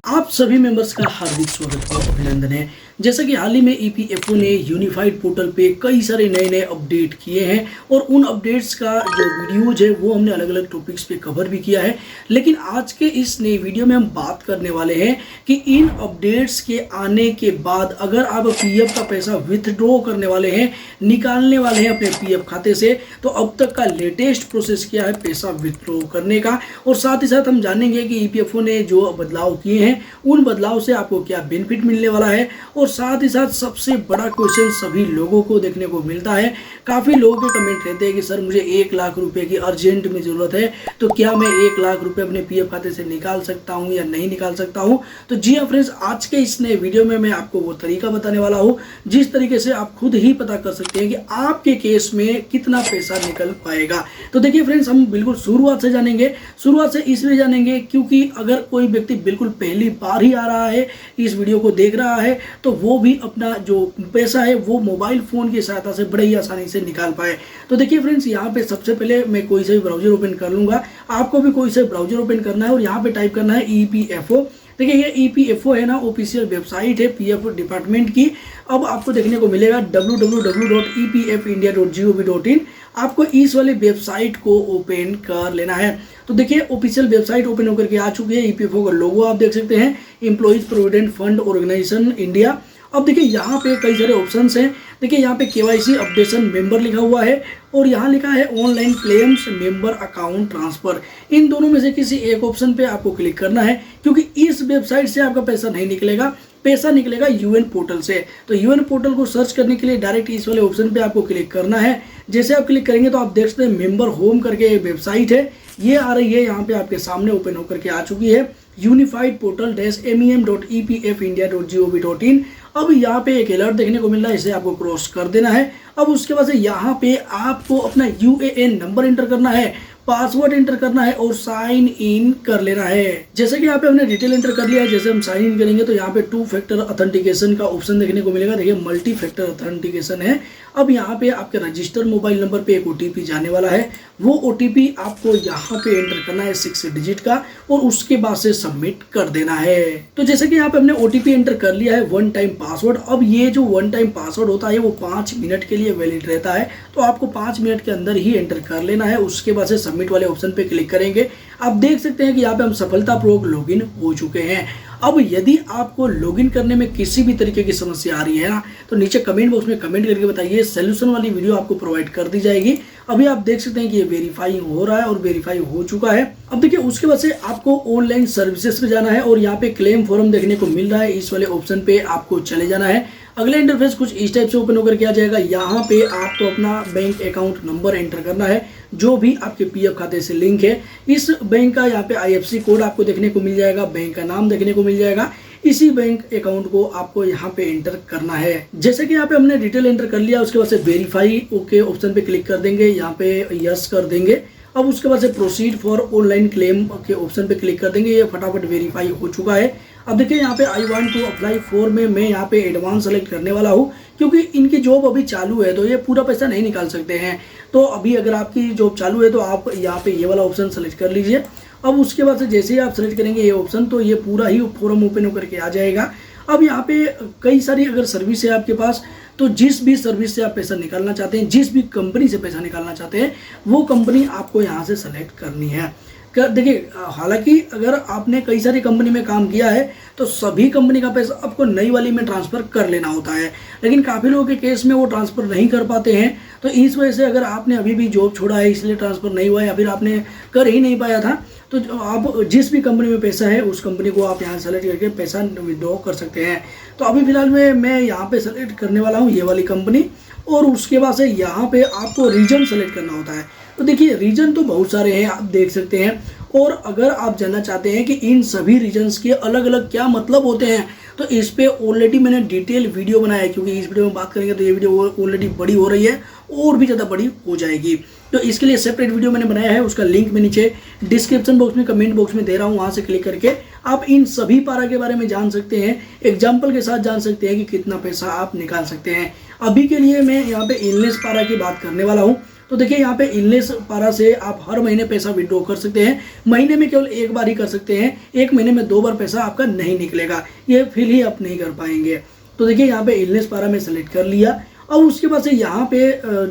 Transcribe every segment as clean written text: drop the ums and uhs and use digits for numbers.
आप सभी मेंबर्स का हार्दिक स्वागत और अभिनंदन है। जैसा कि हाल ही में ईपीएफओ ने यूनिफाइड पोर्टल पे कई सारे नए अपडेट किए हैं और उन अपडेट्स का जो वीडियोज है वो हमने अलग अलग टॉपिक्स पे कवर भी किया है। लेकिन आज के इस नए वीडियो में हम बात करने वाले हैं कि इन अपडेट्स के आने के बाद अगर आप पीएफ का पैसा विथड्रॉ करने वाले हैं, निकालने वाले हैं अपने पीएफ खाते से, तो अब तक का लेटेस्ट प्रोसेस क्या है पैसा विथड्रॉ करने का। और साथ ही साथ हम जानेंगे कि ईपीएफओ ने जो बदलाव किए हैं उन बदलाव से आपको क्या बेनिफिट मिलने वाला है। और साथ ही साथ सबसे बड़ा क्वेश्चन सभी लोगों को देखने को मिलता है, काफ़ी लोगों के कमेंट रहते हैं कि सर मुझे 1 लाख रुपए की अर्जेंट में ज़रूरत है, तो क्या मैं 1 लाख रुपए अपने पीएफ खाते से निकाल सकता हूं या नहीं निकाल सकता हूं। तो जी हाँ फ्रेंड्स, आज के इस नए वीडियो में मैं आपको वो तरीका बताने वाला हूँ जिस तरीके से आप खुद ही पता कर सकते हैं कि आपके केस में कितना पैसा निकल पाएगा। तो देखिए फ्रेंड्स, हम बिल्कुल शुरुआत से जानेंगे। शुरुआत से इसलिए जानेंगे क्योंकि अगर कोई व्यक्ति बिल्कुल पहली बार ही आ रहा है, इस वीडियो को देख रहा है, तो वो भी अपना जो पैसा है वो मोबाइल फोन की सहायता से बड़े ही आसानी से निकाल पाए। तो देखिए फ्रेंड्स, यहाँ पे सबसे पहले मैं कोई सा भी ब्राउजर ओपन कर लूंगा, आपको भी कोई सा ब्राउजर ओपन करना है और यहाँ पे टाइप करना है ईपीएफओ। देखिए ये ईपीएफओ है ना, ऑफिशियल वेबसाइट है पीएफ डिपार्टमेंट की। अब आपको देखने को मिलेगा www.epfindia.gov.in। आपको इस वाले वेबसाइट को ओपन कर लेना है। तो देखिए ऑफिशियल वेबसाइट ओपन होकर के आ चुकी है। ईपीएफओ का लोगो आप देख सकते हैं, employees provident fund organisation India. अब देखिए यहाँ पे कई सारे ऑप्शंस हैं। देखिए यहाँ पे केवाईसी अपडेशन मेंबर लिखा हुआ है और यहाँ लिखा है online claims member account transfer. इन दोनों में से किसी एक ऑप्शन पे आपको क्लिक करना है, क्योंकि इस वेबसाइट से आपका पैसा नहीं निकलेगा, पैसा निकलेगा यूएन पोर्टल से। तो यूएन पोर्टल को सर्च करने के लिए डायरेक्ट इस वाले ऑप्शन पे आपको क्लिक करना है। जैसे आप क्लिक करेंगे तो आप देख सकते हैं मेंबर होम करके एक वेबसाइट है, ये आ रही है यहाँ पे आपके सामने ओपन होकर के आ चुकी है, यूनिफाइड पोर्टल -mem.epfindia.gov.in। अब यहाँ पे एक अलर्ट देखने को मिल रहा है, इसे आपको क्रॉस कर देना है। अब उसके बाद से यहाँ पे आपको अपना यूएएन नंबर एंटर करना है, पासवर्ड एंटर करना है और साइन इन कर लेना है। जैसे कि यहाँ पे हमने डिटेल एंटर कर लिया है, जैसे हम साइन इन करेंगे तो यहाँ पे 2 फैक्टर ऑथेंटिकेशन का ऑप्शन देखने को मिलेगा। देखिए मल्टी फैक्टर ऑथेंटिकेशन है। अब यहाँ पे आपके रजिस्टर्ड मोबाइल नंबर पे एक ओटीपी जाने वाला है, वो ओटीपी आपको यहाँ पे एंटर करना है 6 डिजिट का और उसके बाद से सबमिट कर देना है। तो जैसे कि यहाँ पे हमने ओटीपी एंटर कर लिया है, 1 टाइम पासवर्ड। अब ये जो 1 टाइम पासवर्ड होता है वो 5 मिनट के लिए वैलिड रहता है, तो आपको 5 मिनट के अंदर ही एंटर कर लेना है। उसके बाद से सबमिट वाले ऑप्शन पे क्लिक करेंगे। आप देख सकते हैं कि यहाँ पे हम सफलतापूर्वक लॉगिन हो चुके हैं। अब यदि आपको लॉगिन करने में किसी भी तरीके की समस्या आ रही है ना, तो नीचे कमेंट बॉक्स में कमेंट करके बताइए, सॉल्यूशन वाली वीडियो आपको प्रोवाइड कर दी जाएगी। अभी आप देख सकते हैं कि ये वेरीफाई हो रहा है और वेरीफाई हो चुका है। अब देखिए उसके बाद से आपको ऑनलाइन सर्विसेज पे जाना है और यहाँ पे क्लेम फॉर्म देखने को मिल रहा है, इस वाले ऑप्शन पे आपको चले जाना है। अगला इंटरफेस कुछ इस टाइप से ओपन होकर के आ जाएगा। यहाँ पे आपको अपना बैंक अकाउंट नंबर एंटर करना है जो भी आपके पीएफ खाते से लिंक है। इस बैंक का यहाँ पे आईएफएससी कोड आपको देखने को मिल जाएगा, बैंक का नाम देखने को मिल जाएगा। इसी बैंक अकाउंट को आपको यहाँ पे एंटर करना है। जैसे कि यहाँ पे हमने डिटेल एंटर कर लिया, उसके बाद से वेरीफाई ओके ऑप्शन पे क्लिक कर देंगे, यहाँ पे यस कर देंगे। अब उसके बाद से प्रोसीड फॉर ऑनलाइन क्लेम के ऑप्शन पे क्लिक कर देंगे, ये फटाफट वेरीफाई हो चुका है। अब देखिए यहाँ पे I want to apply for में मैं यहाँ पे एडवांस सेलेक्ट करने वाला हूँ, क्योंकि इनकी जॉब अभी चालू है तो ये पूरा पैसा नहीं निकाल सकते हैं। तो अभी अगर आपकी जॉब चालू है तो आप यहाँ पे ये वाला ऑप्शन सेलेक्ट कर लीजिए। अब उसके बाद से जैसे ही आप सेलेक्ट करेंगे ये ऑप्शन, तो ये पूरा ही फॉर्म ओपन होकर के आ जाएगा। अब यहाँ पे कई सारी अगर सर्विस है आपके पास, तो जिस भी सर्विस से आप पैसा निकालना चाहते हैं, जिस भी कंपनी से पैसा निकालना चाहते हैं, वो कंपनी आपको यहाँ से सेलेक्ट करनी है। देखिए हालांकि अगर आपने कई सारी कंपनी में काम किया है तो सभी कंपनी का पैसा आपको नई वाली में ट्रांसफ़र कर लेना होता है, लेकिन काफ़ी लोगों के केस में वो ट्रांसफ़र नहीं कर पाते हैं। तो इस वजह से अगर आपने अभी भी जॉब छोड़ा है इसलिए ट्रांसफ़र नहीं हुआ है या फिर आपने कर ही नहीं पाया था, तो आप जिस भी कंपनी में पैसा है उस कंपनी को आप यहाँ सेलेक्ट करके पैसा विड्रॉ कर सकते हैं। तो अभी फिलहाल में मैं यहाँ पे सेलेक्ट करने वाला हूँ ये वाली कंपनी, और उसके बाद से यहाँ पे आपको रीजन सेलेक्ट करना होता है। तो देखिए रीजन तो बहुत सारे हैं, आप देख सकते हैं। और अगर आप जानना चाहते हैं कि इन सभी रीजन्स के अलग अलग क्या मतलब होते हैं, तो इस पे ऑलरेडी मैंने डिटेल वीडियो बनाया है, क्योंकि इस वीडियो में बात करेंगे तो ये वीडियो ऑलरेडी बड़ी हो रही है और भी ज़्यादा बड़ी हो जाएगी। तो इसके लिए सेपरेट वीडियो मैंने बनाया है, उसका लिंक मैं नीचे डिस्क्रिप्शन बॉक्स में कमेंट बॉक्स में दे रहा हूँ, वहाँ से क्लिक करके आप इन सभी पारा के बारे में जान सकते हैं, एग्जाम्पल के साथ जान सकते हैं कि कितना पैसा आप निकाल सकते हैं। अभी के लिए मैं यहाँ पे इलनेस पारा की बात करने वाला हूँ। तो तो देखिए यहाँ पे इलनेस पारा से आप हर महीने पैसा विड्रॉ कर सकते हैं। महीने में केवल एक बार ही कर सकते हैं, एक महीने में 2 बार पैसा आपका नहीं निकलेगा, ये फिल ही आप नहीं कर पाएंगे। तो देखिए यहाँ पे इलनेस पारा में सेलेक्ट कर लिया। अब उसके बाद से यहाँ पे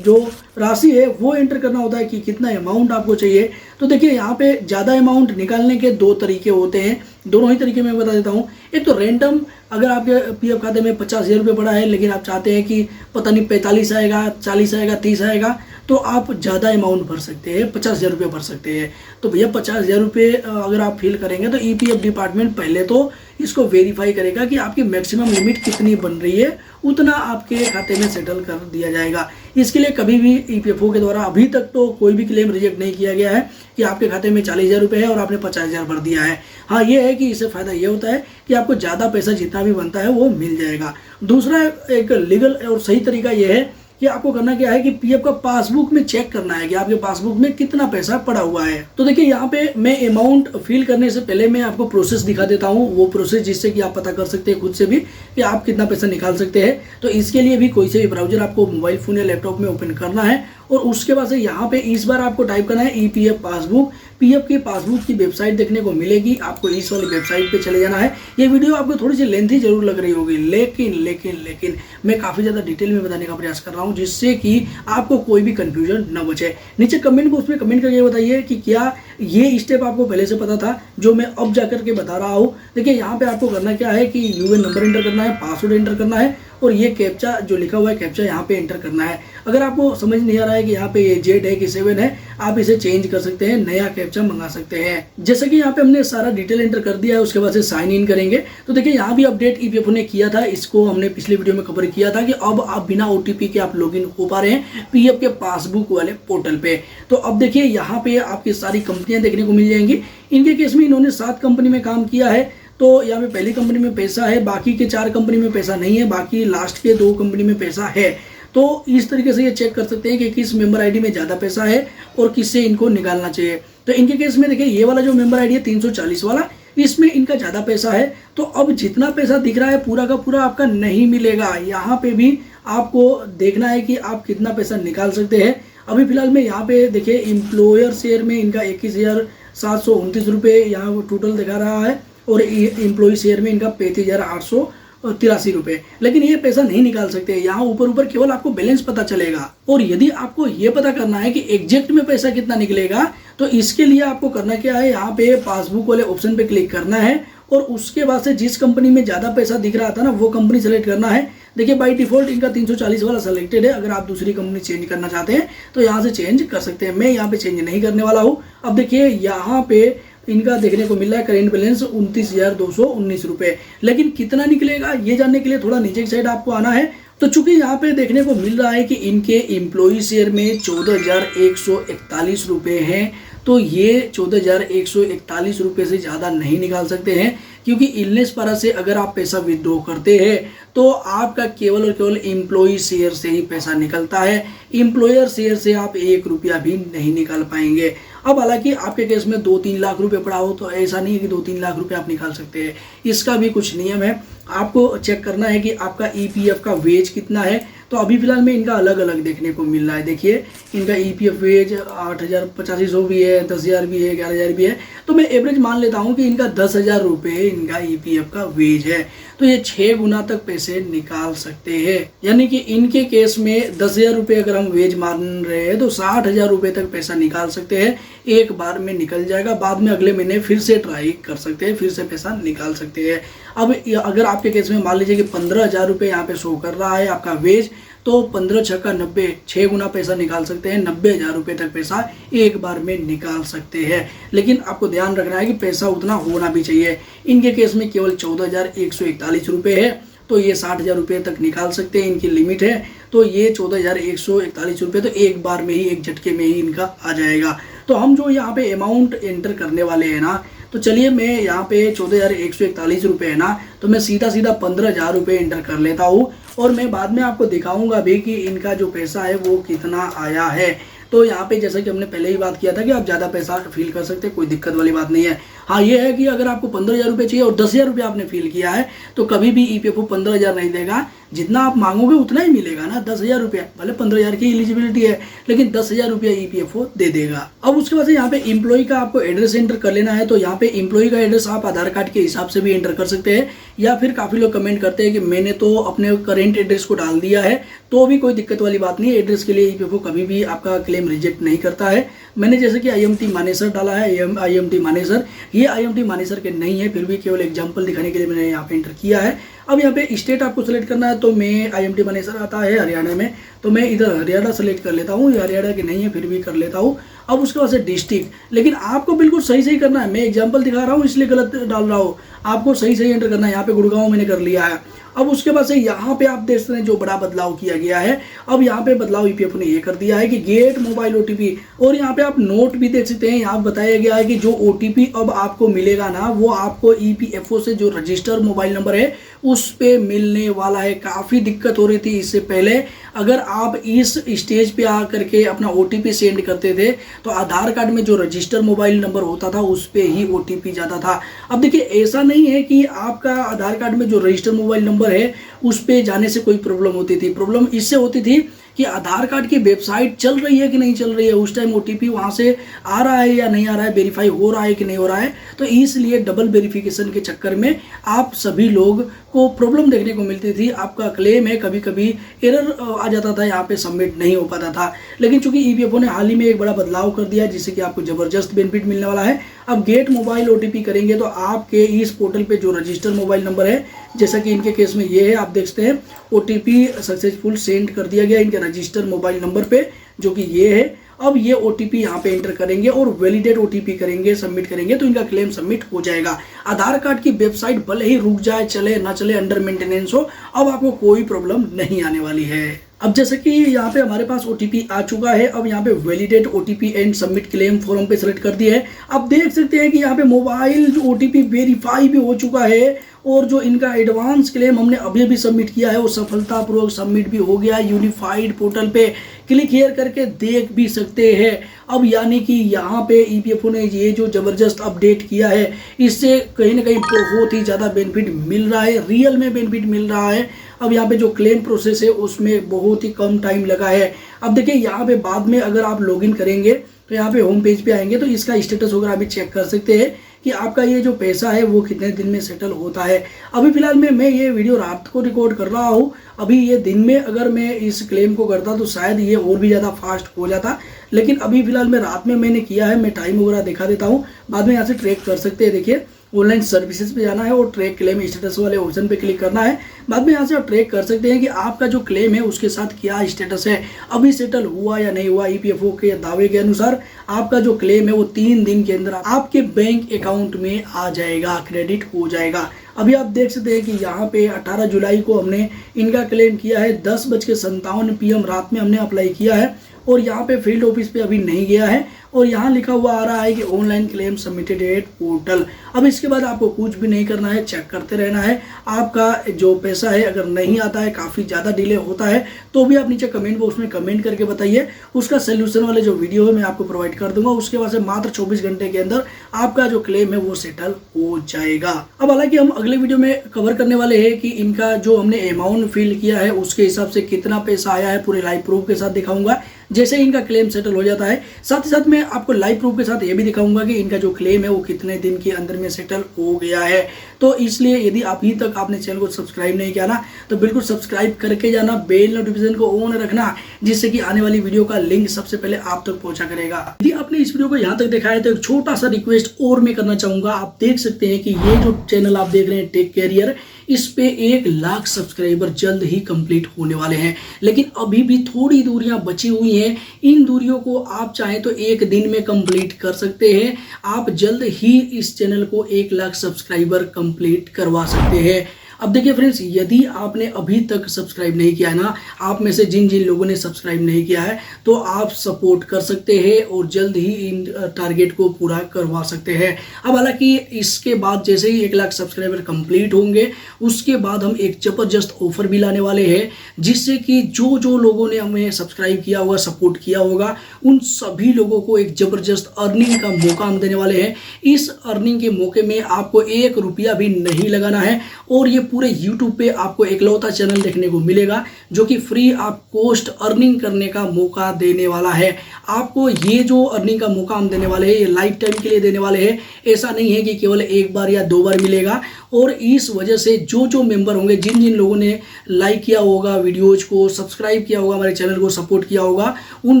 जो राशि है वो एंटर करना होता है कि कितना अमाउंट आपको चाहिए। तो देखिए यहाँ पे ज़्यादा अमाउंट निकालने के 2 तरीके होते हैं, दोनों ही तरीके मैं बता देता हूँ। एक तो रैंडम, अगर आपके पीएफ खाते में 50,000 रुपये पड़ा है लेकिन आप चाहते हैं कि पता नहीं 45 आएगा, 40 आएगा, 30 आएगा, तो आप ज़्यादा अमाउंट भर सकते हैं, 50,000 रुपये भर सकते हैं। तो भैया 50,000 रुपये अगर आप फिल करेंगे तो ईपीएफ डिपार्टमेंट पहले तो इसको वेरीफाई करेगा कि आपकी मैक्सिमम लिमिट कितनी बन रही है, उतना आपके खाते में सेटल कर दिया जाएगा। इसके लिए कभी भी ईपीएफओ के द्वारा अभी तक तो कोई भी क्लेम रिजेक्ट नहीं किया गया है कि आपके खाते में 40,000 रुपये है और आपने 50,000 भर दिया है। हाँ, ये है कि इससे फ़ायदा ये होता है कि आपको ज़्यादा पैसा जितना भी बनता है वो मिल जाएगा। दूसरा एक लीगल और सही तरीका ये है कि आपको करना क्या है कि पीएफ का पासबुक में चेक करना है कि आपके पासबुक में कितना पैसा पड़ा हुआ है। तो देखिए यहाँ पे मैं अमाउंट फिल करने से पहले मैं आपको प्रोसेस दिखा देता हूँ, वो प्रोसेस जिससे कि आप पता कर सकते हैं खुद से भी कि आप कितना पैसा निकाल सकते हैं। तो इसके लिए भी कोई से भी ब्राउजर आपको मोबाइल फोन या लैपटॉप में ओपन करना है और उसके बाद से यहाँ पे इस बार आपको टाइप करना है ईपीएफ पासबुक। पीएफ की पासबुक की वेबसाइट देखने को मिलेगी, आपको इस वाली वेबसाइट पे चले जाना है। ये वीडियो आपको थोड़ी सी लेंथी जरूर लग रही होगी, लेकिन मैं काफ़ी ज़्यादा डिटेल में बताने का प्रयास कर रहा हूँ जिससे कि आपको कोई भी कंफ्यूजन न बचे। नीचे कमेंट बॉक्स में कमेंट करके बताइए कि क्या ये स्टेप आपको पहले से पता था जो मैं अब जाकर के बता रहा हूँ। देखिए यहाँ पे आपको करना क्या है कि यूएन नंबर एंटर करना है, पासवर्ड एंटर करना है और ये कैप्चा जो लिखा हुआ है कैप्चा यहाँ पे एंटर करना है। अगर आपको समझ नहीं आ रहा है कि यहाँ पे ये जेड है कि 7 है, आप इसे चेंज कर सकते हैं, नया कैप्चा मंगा सकते हैं। जैसे कि यहाँ पे हमने सारा डिटेल एंटर कर दिया है, उसके बाद से साइन इन करेंगे। तो देखिए यहाँ भी अपडेट ईपीएफओ ने किया था, इसको हमने पिछले वीडियो में कवर किया था कि अब आप बिना ओटीपी के आप लॉगिन हो पा रहे हैं पीएफ के पासबुक वाले पोर्टल पे। तो अब देखिए यहाँ पे आपकी सारी कंपनियां देखने को मिल जाएंगी। इनके केस में इन्होंने 7 कंपनी में काम किया है, तो यहाँ पे पहली कंपनी में पैसा है, बाकी के 4 कंपनी में पैसा नहीं है, बाकी लास्ट के 2 कंपनी में पैसा है। तो इस तरीके से ये चेक कर सकते हैं कि किस मेंबर आईडी में ज़्यादा पैसा है और किससे इनको निकालना चाहिए। तो इनके केस में देखिए ये वाला जो मेंबर आईडी है 340 वाला, इसमें इनका ज़्यादा पैसा है। तो अब जितना पैसा दिख रहा है पूरा का पूरा आपका नहीं मिलेगा, यहाँ पे भी आपको देखना है कि आप कितना पैसा निकाल सकते हैं। अभी फिलहाल में यहाँ पे देखिए एम्प्लॉयर शेयर में इनका 21,729 रुपये यहाँ टोटल दिखा रहा है और एम्प्लॉय शेयर में इनका 35,883 रुपये। लेकिन ये पैसा नहीं निकाल सकते, यहाँ ऊपर केवल आपको बैलेंस पता चलेगा। और यदि आपको ये पता करना है कि एग्जैक्ट में पैसा कितना निकलेगा तो इसके लिए आपको करना क्या है, यहाँ पे पासबुक वाले ऑप्शन पे क्लिक करना है और उसके बाद से जिस कंपनी में ज़्यादा पैसा दिख रहा था ना वो कंपनी सेलेक्ट करना है। देखिए बाय डिफॉल्ट इनका 340 वाला सेलेक्टेड है, अगर आप दूसरी कंपनी चेंज करना चाहते हैं तो यहाँ से चेंज कर सकते हैं। मैं यहाँ पे चेंज नहीं करने वाला हूँ। अब देखिए यहाँ पे इनका देखने को मिल रहा है करेंट बैलेंस 29,219 रुपये, लेकिन कितना निकलेगा ये जानने के लिए थोड़ा नीचे की साइड आपको आना है। तो चूंकि यहाँ पे देखने को मिल रहा है कि इनके एम्प्लॉय शेयर में 14,141 रुपये हैं, तो ये 14,141 रुपये से ज़्यादा नहीं निकाल सकते हैं, क्योंकि इलनेस पारा से अगर आप पैसा विड्रॉ करते हैं तो आपका केवल और केवल एम्प्लॉय शेयर से ही पैसा निकलता है। एम्प्लॉयर शेयर से आप 1 रुपया भी नहीं निकाल पाएंगे। अब हालांकि आपके केस में 2-3 लाख रुपए पड़ा हो तो ऐसा नहीं है कि 2-3 लाख रुपए आप निकाल सकते हैं, इसका भी कुछ नियम है। आपको चेक करना है कि आपका ईपीएफ का वेज कितना है। तो अभी फिलहाल में इनका अलग अलग देखने को मिल रहा है। देखिए इनका ईपीएफ वेज 8,085 भी है, 10,000 भी है, 11,000 भी है। तो मैं एवरेज मान लेता हूँ कि इनका 10,000 रुपये इनका ईपीएफ का वेज है, तो ये 6 गुना तक पैसे निकाल सकते हैं। यानी कि इनके केस में 10,000 रुपये अगर हम वेज मान रहे हैं तो 60,000 रुपये तक पैसा निकाल सकते हैं, एक बार में निकल जाएगा। बाद में अगले महीने फिर से ट्राई कर सकते हैं, फिर से पैसा निकाल सकते हैं। अब अगर आपके केस में मान लीजिए कि 15,000 रुपये यहाँ पे शो कर रहा है आपका वेज, तो 15 छक्का 90, 6 गुना पैसा निकाल सकते हैं। 90,000 रुपये तक पैसा एक बार में निकाल सकते हैं। लेकिन आपको ध्यान रखना है कि पैसा उतना होना भी चाहिए। इनके केस में केवल 14,141 रुपये है, तो ये 60,000 रुपये तक निकाल सकते हैं, इनकी लिमिट है। तो ये 14,141 रुपये तो एक बार में ही, एक झटके में ही इनका आ जाएगा। तो हम जो यहाँ पे अमाउंट एंटर करने वाले हैं ना, तो चलिए मैं यहाँ पे 14,141 रुपये है ना, तो मैं सीधा 15,000 रुपये एंटर कर लेता हूँ और मैं बाद में आपको दिखाऊंगा भी कि इनका जो पैसा है वो कितना आया है। तो यहाँ पे जैसा कि हमने पहले ही बात किया था कि आप ज़्यादा पैसा फिल कर सकते हैं, कोई दिक्कत वाली बात नहीं है। हाँ ये है कि अगर आपको 15,000 रुपये चाहिए और 10,000 रुपये आपने फिल किया है तो कभी भी ईपीएफओ 15,000 नहीं देगा, जितना आप मांगोगे उतना ही मिलेगा ना, 10,000 रुपया, भले 15,000 की एलिजिबिलिटी है लेकिन 10,000 रुपया ईपीएफओ दे देगा। अब उसके बाद यहाँ पे इम्प्लॉय का आपको एड्रेस एंटर कर लेना है, तो यहाँ पे इम्प्लॉय का एड्रेस आप आधार कार्ड के हिसाब से भी एंटर कर सकते हैं, या फिर काफी लोग कमेंट करते हैं कि मैंने तो अपने करेंट एड्रेस को डाल दिया है, तो भी कोई दिक्कत वाली बात नहीं है। एड्रेस के लिए ईपीएफओ कभी भी आपका क्लेम रिजेक्ट नहीं करता है। मैंने जैसे कि आईएमटी मानेसर डाला है, आईएमटी मानेसर, ये आईएमटी मानेसर के नहीं है, फिर भी केवल एग्जांपल दिखाने के लिए मैंने यहाँ पे एंटर किया है। अब यहाँ पे स्टेट आपको सेलेक्ट करना है, तो मैं आईएमटी मानेसर आता है हरियाणा में, तो मैं इधर हरियाणा सेलेक्ट कर लेता हूँ, हरियाणा के नहीं है फिर भी कर लेता हूँ। अब उसके बाद से डिस्ट्रिक्ट, लेकिन आपको बिल्कुल सही सही करना है, मैं एग्जांपल दिखा रहा हूँ इसलिए गलत डाल रहा हूँ, आपको सही सही एंटर करना है। यहाँ पे गुड़गांव मैंने कर लिया है। अब उसके बाद से यहाँ पे आप देख सकते हैं जो बड़ा बदलाव किया गया है। अब यहाँ पे बदलाव ईपीएफओ ने ये कर दिया है कि गेट मोबाइल ओटीपी, और यहाँ पे आप नोट भी देख सकते हैं, यहाँ बताया गया है कि जो ओटीपी अब आपको मिलेगा ना वो आपको ईपीएफओ से जो रजिस्टर मोबाइल नंबर है उस पे मिलने वाला है। काफी दिक्कत हो रही थी इससे पहले, अगर आप इस स्टेज पे आकर के अपना ओटीपी सेंड करते थे तो आधार कार्ड में जो रजिस्टर मोबाइल नंबर होता था उस पे ही ओटीपी जाता था। अब देखिए ऐसा नहीं है कि आपका आधार कार्ड में जो रजिस्टर मोबाइल नंबर है उस पे जाने से कोई प्रॉब्लम होती थी। प्रॉब्लम इससे होती थी कि आधार कार्ड की वेबसाइट चल रही है कि नहीं चल रही है, उस टाइम ओटीपी वहां से आ रहा है या नहीं आ रहा है, वेरीफाई हो रहा है कि नहीं हो रहा है, तो इसलिए डबल वेरिफिकेशन के चक्कर में आप सभी लोग को प्रॉब्लम देखने को मिलती थी। आपका क्लेम है कभी कभी एरर आ जाता था, यहाँ पे सबमिट नहीं हो पाता था। लेकिन चूंकि ईपीएफओ ने हाल ही में एक बड़ा बदलाव कर दिया है जिससे कि आपको जबरदस्त बेनिफिट मिलने वाला है। अब गेट मोबाइल ओटीपी करेंगे तो आपके इस पोर्टल पे जो रजिस्टर मोबाइल नंबर है, जैसा कि इनके केस में ये है, आप देख सकते हैं ओटीपी सक्सेसफुल सेंड कर दिया गया इनके रजिस्टर मोबाइल नंबर पे, जो कि ये है। अब ये ओटीपी यहाँ पे एंटर करेंगे और वैलिडेट ओटीपी करेंगे, सबमिट करेंगे तो इनका क्लेम सबमिट हो जाएगा। आधार कार्ड की वेबसाइट भले ही रुक जाए, चले ना चले, अंडर मेंटेनेंस हो, अब आपको कोई प्रॉब्लम नहीं आने वाली है। अब जैसे कि यहाँ पे हमारे पास ओटीपी आ चुका है, अब यहाँ पे validate OTP and submit claim form पे सेलेक्ट कर दिया है। अब देख सकते हैं कि यहाँ पे मोबाइल जो ओटीपी वेरीफाई भी हो चुका है, और जो इनका एडवांस क्लेम हमने अभी भी सबमिट किया है वो सफलतापूर्वक सबमिट भी हो गया। यूनिफाइड पोर्टल पे क्लिक हियर करके देख भी सकते हैं। अब यानी कि यहाँ पे ईपीएफओ ने ये जो जबरदस्त अपडेट किया है इससे कहीं ना कहीं बहुत ही ज़्यादा बेनिफिट मिल रहा है, रियल में बेनिफिट मिल रहा है। अब यहाँ पे जो क्लेम प्रोसेस है उसमें बहुत ही कम टाइम लगा है। अब देखिए यहाँ पे बाद में अगर आप लॉगिन करेंगे तो यहाँ पे होम पेज पे आएंगे तो इसका स्टेटस वगैरह अभी चेक कर सकते हैं कि आपका ये जो पैसा है वो कितने दिन में सेटल होता है। अभी फिलहाल में मैं ये वीडियो रात को रिकॉर्ड कर रहा हूँ, अभी ये दिन में अगर मैं इस क्लेम को करता तो शायद ये और भी ज़्यादा फास्ट हो जाता, लेकिन अभी फिलहाल में रात में मैंने किया है। मैं टाइम वगैरह दिखा देता हूँ, बाद में यहाँ से ट्रैक कर सकते हैं। देखिए ऑनलाइन सर्विसेज पे जाना है और ट्रैक क्लेम स्टेटस वाले ऑप्शन पे क्लिक करना है। बाद में यहाँ से आप ट्रैक कर सकते हैं कि आपका जो क्लेम है उसके साथ क्या स्टेटस है, अभी सेटल हुआ या नहीं हुआ। ईपीएफओ के दावे के अनुसार आपका जो क्लेम है वो 3 दिन के अंदर आपके बैंक अकाउंट में आ जाएगा, क्रेडिट हो जाएगा। अभी आप देख सकते हैं कि यहाँ पे 18 जुलाई को हमने इनका क्लेम किया है, 10:57 PM रात में हमने अप्लाई किया है, और यहाँ पे फील्ड ऑफिस पे अभी नहीं गया है, और यहाँ लिखा हुआ आ रहा है कि online claim submitted at portal. अब इसके बाद आपको कुछ भी नहीं करना है, चेक करते रहना है। आपका जो पैसा है अगर नहीं आता है, काफ़ी ज़्यादा डिले होता है, तो भी आप नीचे कमेंट बॉक्स में कमेंट करके बताइए, उसका सोल्यूशन वाले जो वीडियो है मैं आपको प्रोवाइड कर दूंगा। उसके बाद से मात्र 24 घंटे के अंदर आपका जो क्लेम है वो सेटल हो जाएगा। अब हालांकि हम अगले वीडियो में कवर करने वाले हैं कि इनका जो हमने अमाउंट फिल किया है उसके हिसाब से कितना पैसा आया है, पूरे लाइव प्रूफ के साथ दिखाऊंगा जैसे इनका क्लेम सेटल हो जाता है। साथ ही साथ मैं आपको लाइव प्रूफ के साथ ये भी दिखाऊंगा कि इनका जो क्लेम है वो कितने दिन के अंदर में सेटल हो गया है। तो इसलिए यदि अभी तक आपने चैनल को सब्सक्राइब नहीं किया ना तो बिल्कुल सब्सक्राइब करके जाना, बेल नोटिफिकेशन को ऑन रखना, जिससे कि आने वाली वीडियो का लिंक सबसे पहले आप तक पहुंचा करेगा। यदि आपने इस वीडियो को यहाँ तक देखा है तो एक छोटा सा रिक्वेस्ट और मैं करना चाहूंगा। आप देख सकते हैं कि ये जो चैनल आप देख रहे हैं टेक कैरियर, इस पे 1 लाख सब्सक्राइबर जल्द ही कंप्लीट होने वाले हैं, लेकिन अभी भी थोड़ी दूरियां बची हुई हैं। इन दूरियों को आप चाहें तो 1 दिन में कंप्लीट कर सकते हैं। आप जल्द ही इस चैनल को 1 लाख सब्सक्राइबर कंप्लीट करवा सकते हैं। अब देखिए फ्रेंड्स, यदि आपने अभी तक सब्सक्राइब नहीं किया है ना, आप में से जिन जिन लोगों ने सब्सक्राइब नहीं किया है, तो आप सपोर्ट कर सकते हैं और जल्द ही इन टारगेट को पूरा करवा सकते हैं। अब हालांकि इसके बाद जैसे ही 1 लाख सब्सक्राइबर कंप्लीट होंगे, उसके बाद हम एक जबरदस्त ऑफर भी लाने वाले हैं, जिससे कि जो जो लोगों ने हमें सब्सक्राइब किया होगा, सपोर्ट किया होगा, उन सभी लोगों को एक जबरदस्त अर्निंग का मौका हम देने वाले हैं। इस अर्निंग के मौके में आपको 1 रुपया भी नहीं लगाना है और ये पूरे YouTube पे आपको इकलौता चैनल देखने को मिलेगा जो कि फ्री ऑफ कॉस्ट अर्निंग करने का मौका देने वाला है। आपको ये जो अर्निंग का मौका हम देने वाले हैं, ये लाइफ टाइम के लिए देने वाले हैं। ऐसा नहीं है कि केवल 1 बार या 2 बार मिलेगा। और इस वजह से जो जो मेंबर होंगे, जिन जिन लोगों ने लाइक किया होगा वीडियोज को, सब्सक्राइब किया होगा, हमारे चैनल को सपोर्ट किया होगा, उन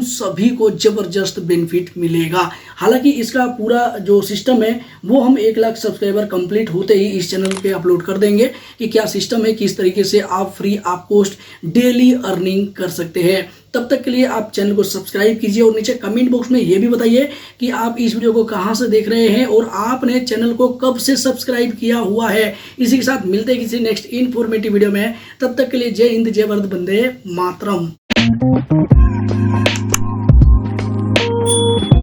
सभी को जबरदस्त बेनिफिट मिलेगा। हालांकि इसका पूरा जो सिस्टम है वो हम 1 लाख सब्सक्राइबर कंप्लीट होते ही इस चैनल पे अपलोड कर देंगे कि क्या सिस्टम है, किस तरीके से आप free of cost daily earning कर सकते हैं। तब तक के लिए आप चैनल को सब्सक्राइब कीजिए और नीचे कमेंट बॉक्स में ये भी बताइए कि आप इस वीडियो को कहां से देख रहे हैं और आपने चैनल को कब से सब्सक्राइब किया हुआ है। इसी के साथ मिलते हैं किसी नेक्स्ट इन्फॉर्मेटिव वीडियो में। तब तक के लिए जय हिंद, जय भारत, वंदे मातरम।